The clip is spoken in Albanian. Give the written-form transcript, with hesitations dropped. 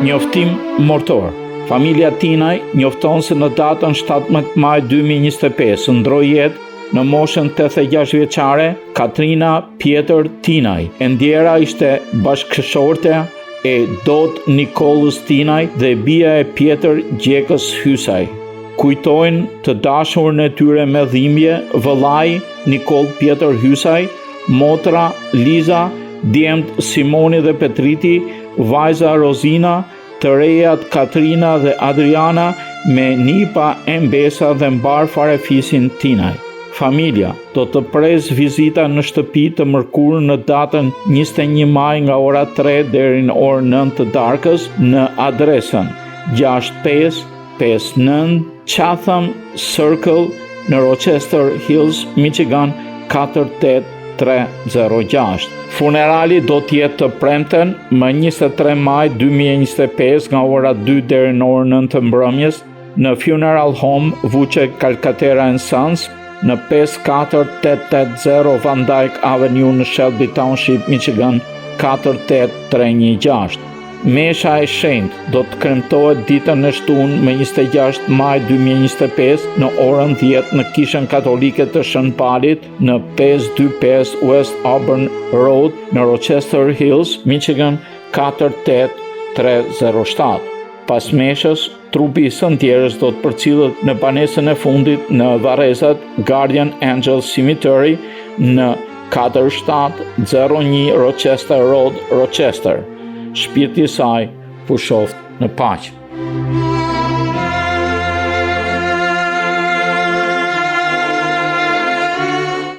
Njoftim mortor. Familja Tinaj njofton se në datën 17 maj 2025 ndroi jetë në moshën 86 vjeçare Katrina Pjetër Tinaj. E ndjera ishte bashkëshorte e Dot Nikollës Tinaj dhe bia e Pjetër Gjekës Hysaj. Kujtojnë të dashurën e tyre me dhimbje vëllai Nikoll Pjetër Hysaj, motra Liza, djemt Simoni dhe Petriti, vajza Rozina, të rejat Katrina dhe Adriana me nipa Embesa dhe mbar farefisin Tinaj. Familja do të pres vizita në shtëpi të mërkurë në datën 21 maj nga ora 3 deri në orën 9 të darkës në adresën 6559 Chatham Circle në Rochester Hills, Michigan 48306. Funerali do të jetë të premten më 23 maj 2025 nga ora 2 deri në orën 9 të mbrëmjes në Funeral Home Vuce Calcaterra & Sons në 5480 Van Dyke Avenue në Shelby Township, Michigan 48316. Mesha e shenjtë do të kremtohet ditën e shtunë më 26 maj 2025 në orën 10 në Kishën Katolike të Shën Palit në 525 West Auburn Road në Rochester Hills, Michigan 48307. Pas meshës, trupi i sëntjerës do të përcillet në banesën e fundit në varrezat Guardian Angel Cemetery në 4701 Rochester Road, Rochester. Shpirti i saj pushoft në paqë.